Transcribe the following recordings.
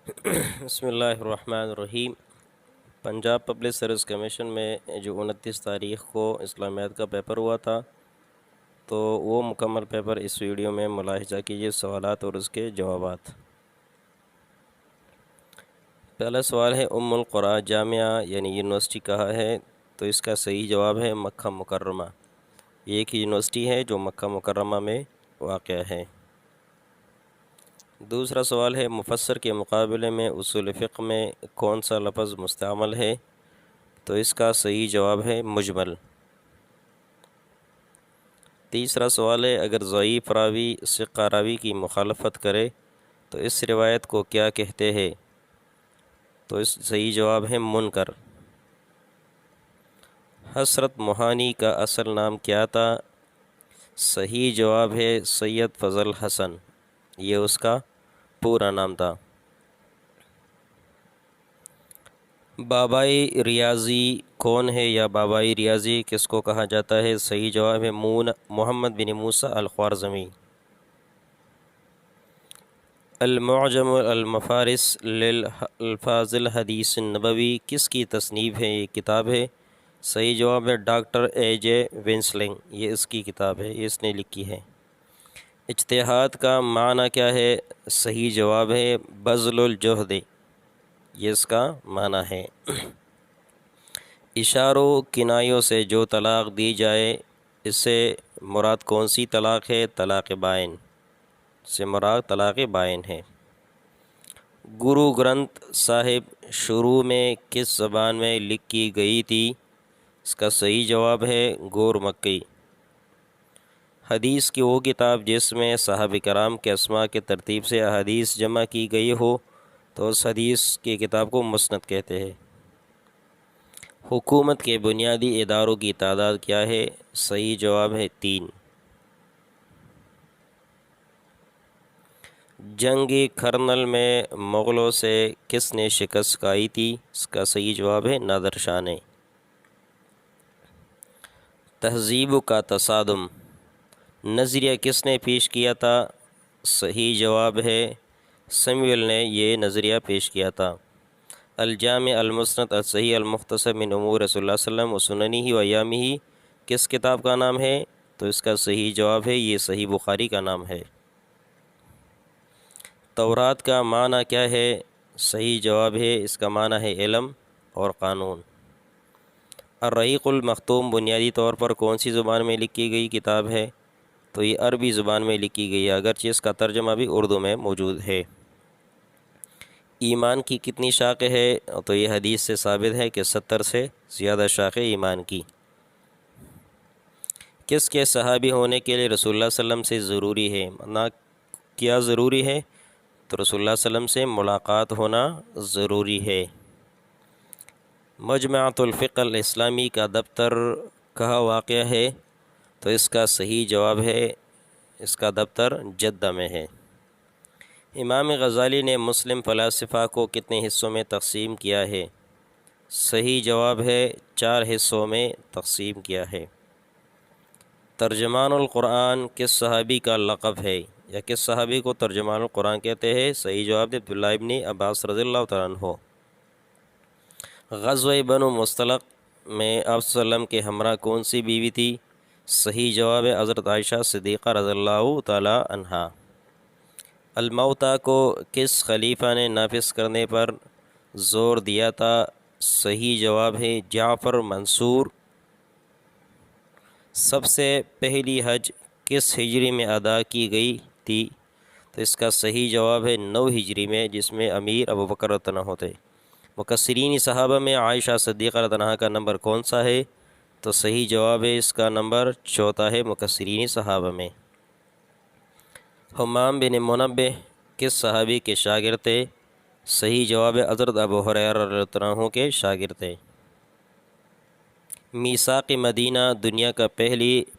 بسم اللہ الرحمن الرحیم۔ پنجاب پبلک سروس کمیشن میں جو 29 تاریخ کو اسلامیات کا پیپر ہوا تھا، تو وہ مکمل پیپر اس ویڈیو میں ملاحظہ کیجیے، سوالات اور اس کے جوابات۔ پہلا سوال ہے ام القریٰ جامعہ یعنی یونیورسٹی کہاں ہے؟ تو اس کا صحیح جواب ہے مکہ مکرمہ۔ یہ ایک یونیورسٹی ہے جو مکہ مکرمہ میں واقع ہے۔ دوسرا سوال ہے مفسر کے مقابلے میں اصول فقہ میں کون سا لفظ مستعمل ہے؟ تو اس کا صحیح جواب ہے مجمل۔ تیسرا سوال ہے اگر ضعیف راوی ثقہ راوی کی مخالفت کرے تو اس روایت کو کیا کہتے ہیں؟ تو اس صحیح جواب ہے منکر۔ حسرت موہانی کا اصل نام کیا تھا؟ صحیح جواب ہے سید فضل حسن، یہ اس کا پورا نام تھا۔ بابائے ریاضی کون ہے یا بابائے ریاضی کس کو کہا جاتا ہے؟ صحیح جواب ہے محمد بن موسیٰ الخوارزمی۔ المعجم المفارس للالفاظ الحدیث النبوی کس کی تصنیف ہے؟ یہ کتاب ہے۔ صحیح جواب ہے ڈاکٹر اے جے وینسلنگ، یہ اس کی کتاب ہے، یہ اس نے لکھی ہے۔ اجتہاد کا معنی کیا ہے؟ صحیح جواب ہے بذل الجہد، یہ اس کا معنی ہے۔ اشاروں کنایوں سے جو طلاق دی جائے اس سے مراد کون سی طلاق ہے؟ طلاق بائن سے مراد طلاق بائن ہے۔ گرو گرنتھ صاحب شروع میں کس زبان میں لکھی گئی تھی؟ اس کا صحیح جواب ہے گور مکی۔ حدیث کی وہ کتاب جس میں صحابہ کرام کے اسماء کے ترتیب سے احادیث جمع کی گئی ہو تو اس حدیث کی کتاب کو مسند کہتے ہیں۔ حکومت کے بنیادی اداروں کی تعداد کیا ہے؟ صحیح جواب ہے 3۔ جنگ کرنل میں مغلوں سے کس نے شکست کھائی تھی؟ اس کا صحیح جواب ہے نادر شاہ نے۔ تہذیب کا تصادم نظریہ کس نے پیش کیا تھا؟ صحیح جواب ہے سیموئل نے یہ نظریہ پیش کیا تھا۔ الجامع المسند الصحیح المختصر من امور رسول اللہ صلی اللہ علیہ وسلم و سننہ و ایامہ کس کتاب کا نام ہے؟ تو اس کا صحیح جواب ہے یہ صحیح بخاری کا نام ہے۔ تورات کا معنی کیا ہے؟ صحیح جواب ہے اس کا معنی ہے علم اور قانون۔ الرحیق المختوم بنیادی طور پر کون سی زبان میں لکھی گئی کتاب ہے؟ تو یہ عربی زبان میں لکھی گئی ہے، اگرچہ اس کا ترجمہ بھی اردو میں موجود ہے۔ ایمان کی کتنی شاخیں ہے؟ تو یہ حدیث سے ثابت ہے کہ 70 سے زیادہ شاخیں ایمان کی۔ کس کے صحابی ہونے کے لیے رسول اللہ صلی اللہ علیہ وسلم سے ضروری ہے؟ کیا ضروری ہے؟ تو رسول اللہ صلی اللہ علیہ وسلم سے ملاقات ہونا ضروری ہے۔ مجمعۃ الفقہ الاسلامی کا دفتر کہاں واقع ہے؟ تو اس کا صحیح جواب ہے اس کا دفتر جدہ میں ہے۔ امام غزالی نے مسلم فلاسفہ کو کتنے حصوں میں تقسیم کیا ہے؟ صحیح جواب ہے 4 حصوں میں تقسیم کیا ہے۔ ترجمان القرآن کس صحابی کا لقب ہے یا کس صحابی کو ترجمان القرآن کہتے ہیں؟ صحیح جواب ہے عبداللہ ابن عباس رضی اللہ تعالیٰ عنہ۔ غزوہ بنو مصطلق میں آپ صلی اللہ علیہ وسلم کے ہمراہ کون سی بیوی تھی؟ صحیح جواب ہے حضرت عائشہ صدیقہ رضی اللہ تعالیٰ عنہا۔ الموتیٰ کو کس خلیفہ نے نافذ کرنے پر زور دیا تھا؟ صحیح جواب ہے جعفر منصور۔ سب سے پہلی حج کس ہجری میں ادا کی گئی تھی؟ تو اس کا صحیح جواب ہے 9 ہجری میں، جس میں امیر ابو بکر رضی اللہ عنہ ہوتے۔ مکثرین صحابہ میں عائشہ صدیقہ رضی اللہ عنہا کا نمبر کون سا ہے؟ تو صحیح جواب ہے اس کا نمبر 4 ہے مکثرین صحابہ میں۔ حمام بن منبہ کس صحابی کے شاگرد تھے؟ صحیح جواب ہے حضرت ابو ہریرہ رضی اللہ عنہ کے شاگرد تھے۔ میثاق مدینہ دنیا کا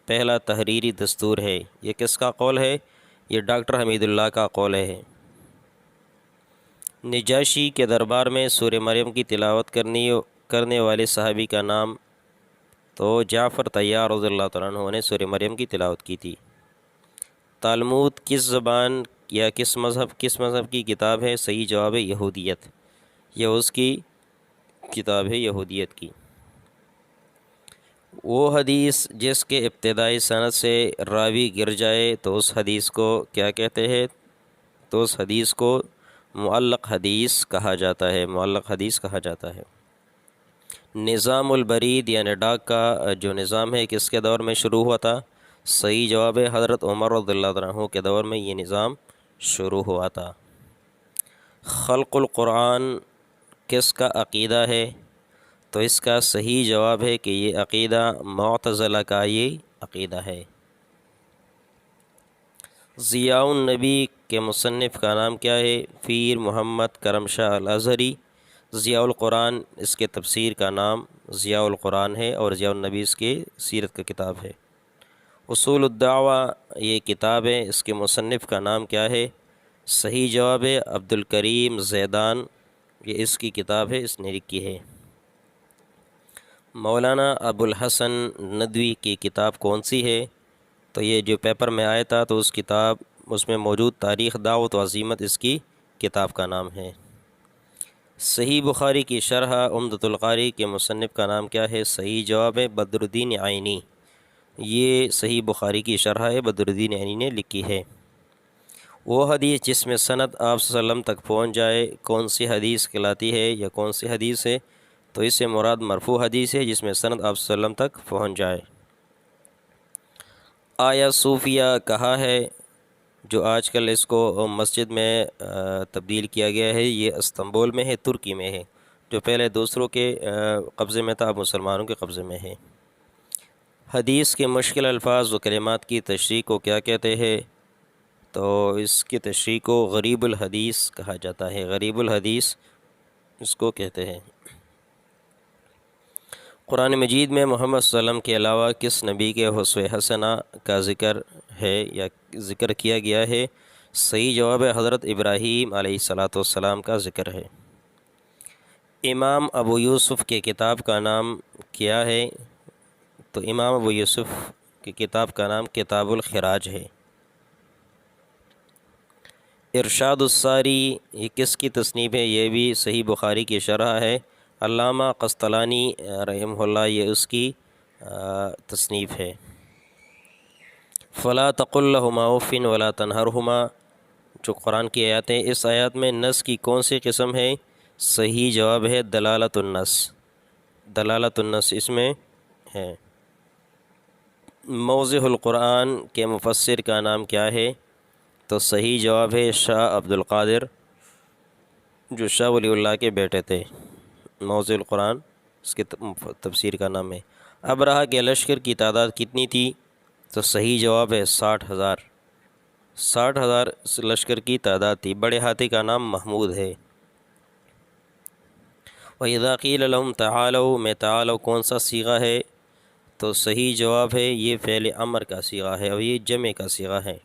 پہلا تحریری دستور ہے، یہ کس کا قول ہے؟ یہ ڈاکٹر حمید اللہ کا قول ہے۔ نجاشی کے دربار میں سورہ مریم کی تلاوت کرنے والے صحابی کا نام؟ تو جعفر طیار رضی اللہ تعالیٰ عنہ نے سورہ مریم کی تلاوت کی تھی۔ تالمود کس زبان یا کس مذہب کی کتاب ہے؟ صحیح جواب ہے یہودیت، یہ اس کی کتاب ہے یہودیت کی۔ وہ حدیث جس کے ابتدائی سند سے راوی گر جائے تو اس حدیث کو کیا کہتے ہیں؟ تو اس حدیث کو معلق حدیث کہا جاتا ہے، معلق حدیث کہا جاتا ہے۔ نظام البرید یعنی ڈاک کا جو نظام ہے کس کے دور میں شروع ہوا تھا؟ صحیح جواب ہے حضرت عمر رضی اللہ عنہ کے دور میں یہ نظام شروع ہوا تھا۔ خلق القرآن کس کا عقیدہ ہے؟ تو اس کا صحیح جواب ہے کہ یہ عقیدہ معتزلہ کا یہ عقیدہ ہے۔ ضیاء النبی کے مصنف کا نام کیا ہے؟ پیر محمد کرم شاہ الازہری۔ ضیاء القرآن اس کے تفسیر کا نام ضیاء القرآن ہے، اور ضیاء النبی اس کی سیرت کا کتاب ہے۔ اصول الدعوہ یہ کتاب ہے، اس کے مصنف کا نام کیا ہے؟ صحیح جواب ہے عبد الکریم زیدان، یہ اس کی کتاب ہے، اس نے لکھی ہے۔ مولانا ابو الحسن ندوی کی کتاب کون سی ہے؟ تو یہ جو پیپر میں آیا تھا تو اس میں موجود تاریخ دعوت و عزیمت اس کی کتاب کا نام ہے۔ صحیح بخاری کی شرح عمدۃ القاری کے مصنف کا نام کیا ہے؟ صحیح جواب ہے بدر الدین عینی، یہ صحیح بخاری کی شرح ہے، بدر الدین عینی نے لکھی ہے۔ وہ حدیث جس میں سند آپ صلی اللہ علیہ وسلم تک پہنچ جائے کون سی حدیث کہلاتی ہے یا کون سی حدیث ہے؟ تو اس سے مراد مرفوع حدیث ہے جس میں سند آپ صلی اللہ علیہ وسلم تک پہنچ جائے۔ آیا صوفیہ کہا ہے؟ جو آج کل اس کو مسجد میں تبدیل کیا گیا ہے، یہ استنبول میں ہے، ترکی میں ہے، جو پہلے دوسروں کے قبضے میں تھا اب مسلمانوں کے قبضے میں ہے۔ حدیث کے مشکل الفاظ و کلمات کی تشریح کو کیا کہتے ہیں؟ تو اس کی تشریح کو غریب الحدیث کہا جاتا ہے، غریب الحدیث اس کو کہتے ہیں۔ قرآن مجید میں محمد صلی اللہ علیہ وسلم کے علاوہ کس نبی کے اسوہ حسنہ کا ذکر ہے یا ذکر کیا گیا ہے؟ صحیح جواب ہے حضرت ابراہیم علیہ السلام کا ذکر ہے۔ امام ابو یوسف کے کتاب کا نام کیا ہے؟ تو امام ابو یوسف کی کتاب کا نام کتاب الخراج ہے۔ ارشاد الساری یہ کس کی تصنیف ہے؟ یہ بھی صحیح بخاری کی شرح ہے، علامہ قسطلانی رحمہ اللہ، یہ اس کی تصنیف ہے۔ فلا تقل لهما اف ولا تنہرهما، جو قرآن کی آیات ہیں، اس آیات میں نص کی کون سی قسم ہے؟ صحیح جواب ہے دلالت النص، دلالت النص اس میں ہے۔ موضح القرآن کے مفسر کا نام کیا ہے؟ تو صحیح جواب ہے شاہ عبد القادر، جو شاہ ولی اللہ کے بیٹے تھے۔ موضح القرآن اس کے تفسیر کا نام ہے۔ ابرہہ کے لشکر کی تعداد کتنی تھی؟ تو صحیح جواب ہے 60,000، 60,000 لشکر کی تعداد تھی۔ بڑے ہاتھی کا نام محمود ہے۔ وَإِذَا قِيلَ لَهُمْ تَعَالَوْا میں تعالوا کون سا صیغہ ہے؟ تو صحیح جواب ہے یہ فعل امر کا صیغہ ہے اور یہ جمع کا صیغہ ہے۔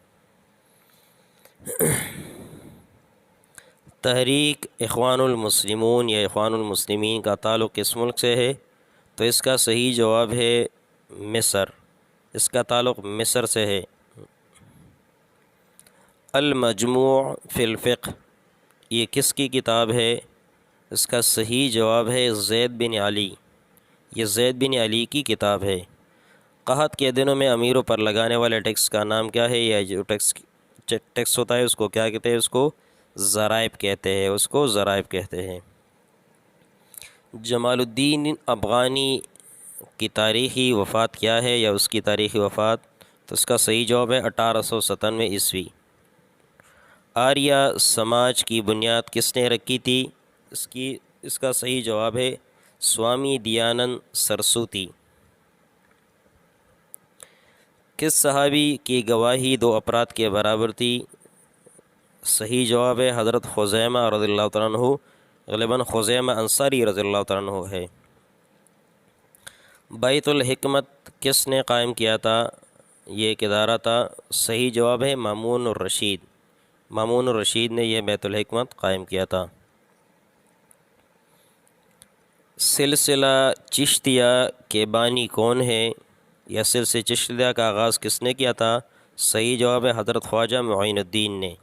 تحریک اخوان المسلمون یا اخوان المسلمین کا تعلق کس ملک سے ہے؟ تو اس کا صحیح جواب ہے مصر، اس کا تعلق مصر سے ہے۔ المجموع فی الفقہ یہ کس کی کتاب ہے؟ اس کا صحیح جواب ہے زید بن علی، یہ زید بن علی کی کتاب ہے۔ قحط کے دنوں میں امیروں پر لگانے والے ٹیکس کا نام کیا ہے؟ یا جو ٹیکس ہوتا ہے اس کو کیا کہتے ہیں؟ اس کو ضرائب کہتے ہیں، اس کو ضرائب کہتے ہیں۔ جمال الدین افغانی کی تاریخی وفات کیا ہے یا اس کی تاریخی وفات؟ تو اس کا صحیح جواب ہے 1897 عیسوی۔ آریہ سماج کی بنیاد کس نے رکھی تھی؟ اس کا صحیح جواب ہے سوامی دیانند سرسوتی۔ کس صحابی کی گواہی 2 افراد کے برابر تھی؟ صحیح جواب ہے حضرت خزیمہ رضی اللہ تعالیٰ عنہ، غالباً خزیمہ انصاری رضی اللہ تعالیٰ عنہ ہے۔ بیت الحکمت کس نے قائم کیا تھا؟ یہ ایک ادارہ تھا۔ صحیح جواب ہے مامون الرشید، مامون الرشید نے یہ بیت الحکمت قائم کیا تھا۔ سلسلہ چشتیہ کے بانی کون ہے؟ یا سلسلہ چشتیہ کا آغاز کس نے کیا تھا؟ صحیح جواب ہے حضرت خواجہ معین الدین نے۔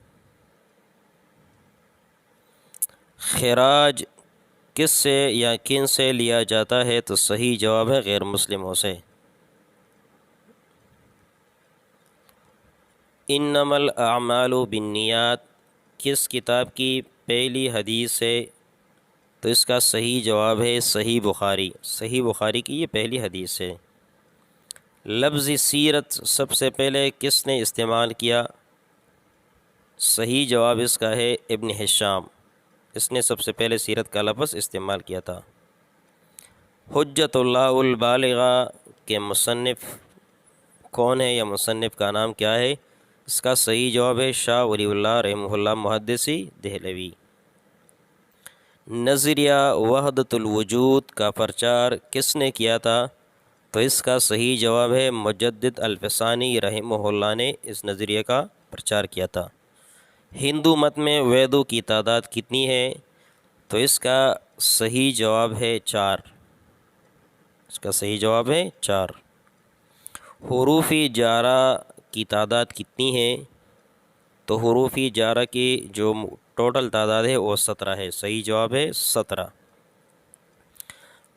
خراج کس سے یا کن سے لیا جاتا ہے؟ تو صحیح جواب ہے غیر مسلموں سے۔ انما الاعمال بالنیات کس کتاب کی پہلی حدیث ہے؟ تو اس کا صحیح جواب ہے صحیح بخاری۔ صحیح بخاری کی یہ پہلی حدیث ہے۔ لفظ سیرت سب سے پہلے کس نے استعمال کیا؟ صحیح جواب اس کا ہے ابن ہشام، اس نے سب سے پہلے سیرت کا لفظ استعمال کیا تھا۔ حجت اللہ البالغہ کے مصنف کون ہے یا مصنف کا نام کیا ہے؟ اس کا صحیح جواب ہے شاہ ولی اللہ رحمہ اللہ محدثی دہلوی۔ نظریہ وحدت الوجود کا پرچار کس نے کیا تھا؟ تو اس کا صحیح جواب ہے مجدد الفسانی رحمہ اللہ نے اس نظریے کا پرچار کیا تھا۔ ہندو مت میں ویدوں کی تعداد کتنی ہے؟ تو اس کا صحیح جواب ہے 4۔ اس کا صحیح جواب ہے 4۔ حروف جارہ کی تعداد کتنی ہے؟ تو حروف جارہ کی جو ٹوٹل تعداد ہے وہ 17 ہے۔ صحیح جواب ہے 17۔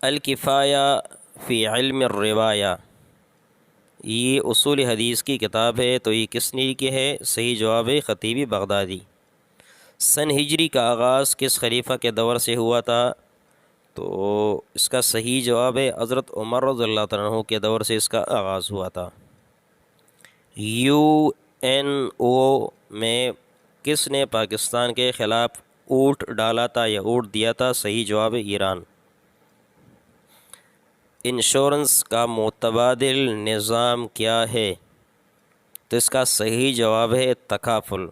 الکفایہ فی علم الروایہ یہ اصول حدیث کی کتاب ہے، تو یہ کس نے لکھی ہے؟ صحیح جواب ہے خطیب بغدادی۔ سن ہجری کا آغاز کس خلیفہ کے دور سے ہوا تھا؟ تو اس کا صحیح جواب ہے حضرت عمر رضی اللہ تعالیٰ عنہ کے دور سے اس کا آغاز ہوا تھا۔ UN میں کس نے پاکستان کے خلاف اونٹ ڈالا تھا یا اونٹ دیا تھا؟ صحیح جواب ہے ایران۔ انشورنس کا متبادل نظام کیا ہے؟ تو اس کا صحیح جواب ہے تکافل۔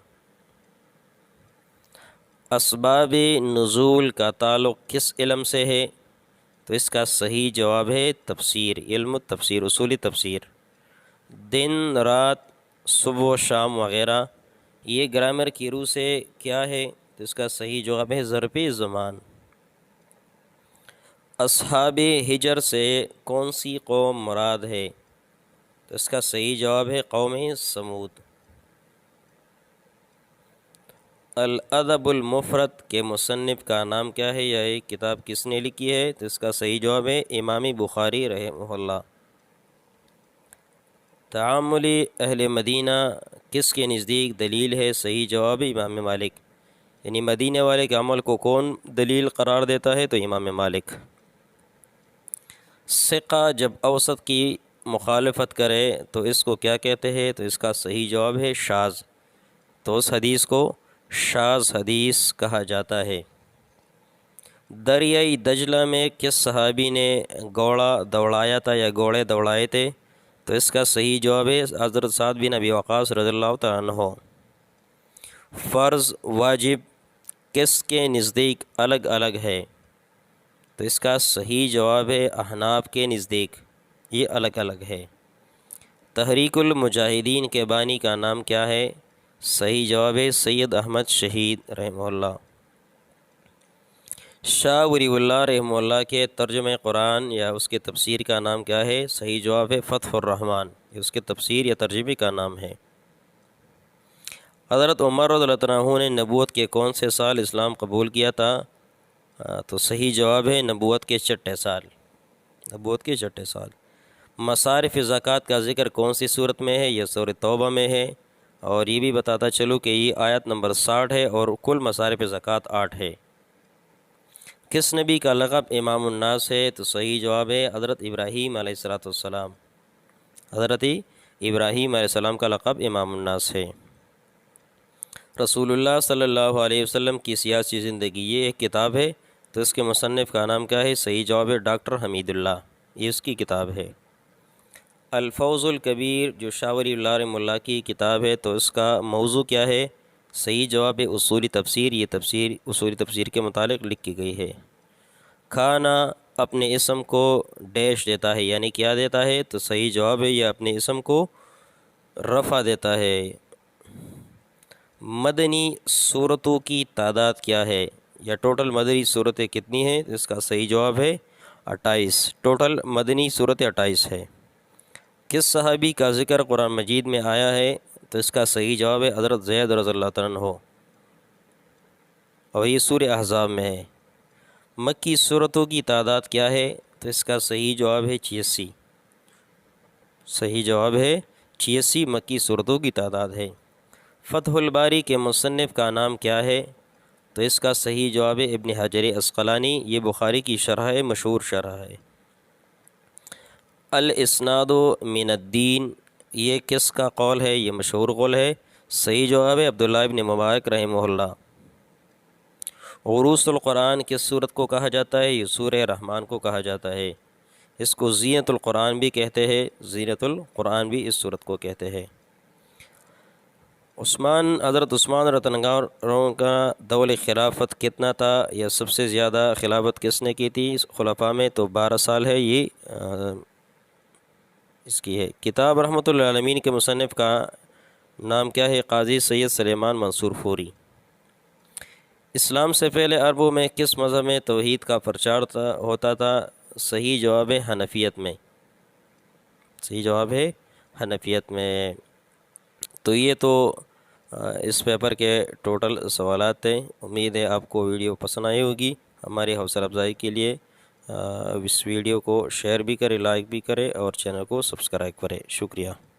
اسباب نزول کا تعلق کس علم سے ہے؟ تو اس کا صحیح جواب ہے تفسیر، علم تفسیر، اصولی تفسیر۔ دن رات صبح و شام وغیرہ یہ گرامر کی روح سے کیا ہے؟ تو اس کا صحیح جواب ہے ظرف زمان۔ اصحاب حجر سے کون سی قوم مراد ہے؟ تو اس کا صحیح جواب ہے قوم سمود۔ الادب المفرد کے مصنف کا نام کیا ہے یا یہ کتاب کس نے لکھی ہے؟ تو اس کا صحیح جواب ہے امام بخاری رحمہ اللہ۔ تعاملی اہل مدینہ کس کے نزدیک دلیل ہے؟ صحیح جواب ہے امام مالک۔ یعنی مدینے والے کے عمل کو کون دلیل قرار دیتا ہے؟ تو امام مالک۔ ثقہ جب اوسط کی مخالفت کرے تو اس کو کیا کہتے ہیں؟ تو اس کا صحیح جواب ہے شاذ۔ تو اس حدیث کو شاذ حدیث کہا جاتا ہے۔ دریائے دجلہ میں کس صحابی نے گھوڑا دوڑایا تھا یا گھوڑے دوڑائے تھے؟ تو اس کا صحیح جواب ہے حضرت سعد بن ابی وقاص رضی اللہ تعالیٰ عنہ۔ فرض واجب کس کے نزدیک الگ الگ ہے؟ تو اس کا صحیح جواب ہے احناف کے نزدیک یہ الگ الگ ہے۔ تحریک المجاہدین کے بانی کا نام کیا ہے؟ صحیح جواب ہے سید احمد شہید رحمہ اللہ۔ شاہ ولی اللہ رحمہ اللہ کے ترجمہ قرآن یا اس کے تفسیر کا نام کیا ہے؟ صحیح جواب ہے فتح الرحمن، یہ اس کے تفسیر یا ترجمے کا نام ہے۔ حضرت عمر رضی اللہ عنہ نے نبوت کے کون سے سال اسلام قبول کیا تھا؟ تو صحیح جواب ہے نبوت کے 6 سال۔ نبوت کے 6 سال۔ مصارف زکوٰۃ کا ذکر کون سی صورت میں ہے؟ یہ سورۃ توبہ میں ہے، اور یہ بھی بتاتا چلوں کہ یہ آیت نمبر 60 ہے اور کل مصارف زکوٰۃ 8 ہے۔ کس نبی کا لقب امام الناس ہے؟ تو صحیح جواب ہے حضرت ابراہیم علیہ السلام۔ حضرت ابراہیم علیہ السلام کا لقب امام الناس ہے۔ رسول اللہ صلی اللہ علیہ وسلم کی سیاسی زندگی یہ ایک کتاب ہے، تو اس کے مصنف کا نام کیا ہے؟ صحیح جواب ہے ڈاکٹر حمید اللہ، یہ اس کی کتاب ہے۔ الفوز الکبیر جو شاہ ولی اللہ رحمہ اللہ کی کتاب ہے، تو اس کا موضوع کیا ہے؟ صحیح جواب ہے اصولی تفسیر، یہ تفسیر اصولی تفسیر کے متعلق لکھی گئی ہے۔ کھانا اپنے اسم کو ڈیش دیتا ہے، یعنی کیا دیتا ہے؟ تو صحیح جواب ہے یہ اپنے اسم کو رفع دیتا ہے۔ مدنی صورتوں کی تعداد کیا ہے یا ٹوٹل مدنی صورتیں کتنی ہیں؟ اس کا صحیح جواب ہے 28۔ ٹوٹل مدنی صورتیں 28 ہے۔ کس صحابی کا ذکر قرآن مجید میں آیا ہے؟ تو اس کا صحیح جواب ہے حضرت زید رضی اللہ تعالیٰ عنہ۔ اور یہ سورہ احزاب میں ہے۔ مکی صورتوں کی تعداد کیا ہے؟ تو اس کا صحیح جواب ہے 86۔ صحیح جواب ہے 86 مکی صورتوں کی تعداد ہے۔ فتح الباری کے مصنف کا نام کیا ہے؟ تو اس کا صحیح جواب ہے ابن حجر عسقلانی، یہ بخاری کی شرح ہے، مشہور شرح ہے۔ الاسناد من الدین، یہ کس کا قول ہے؟ یہ مشہور قول ہے۔ صحیح جواب ہے عبداللہ ابن مبارک رحمہ اللہ۔ عروس القرآن کس صورت کو کہا جاتا ہے؟ یہ سورہ رحمان کو کہا جاتا ہے۔ اس کو زینت القرآن بھی کہتے ہیں، زینت القرآن بھی اس صورت کو کہتے ہیں۔ حضرت عثمان رضی اللہ عنہ کا دور خلافت کتنا تھا، یا سب سے زیادہ خلافت کس نے کی تھی خلفاء میں؟ تو 12 سال ہے، یہ اس کی ہے۔ کتاب رحمۃ اللہ عالمین کے مصنف کا نام کیا ہے؟ قاضی سید سلیمان منصور فوری۔ اسلام سے پہلے عربوں میں کس مذہب میں توحید کا پرچار ہوتا تھا؟ صحیح جواب ہے حنفیت میں۔ صحیح جواب ہے حنفیت میں۔ تو یہ تو اس پیپر کے ٹوٹل سوالات تھے۔ امید ہے آپ کو ویڈیو پسند آئی ہوگی۔ ہماری حوصلہ افزائی کے لیے اس ویڈیو کو شیئر بھی کرے، لائک بھی کرے اور چینل کو سبسکرائب کرے۔ شکریہ۔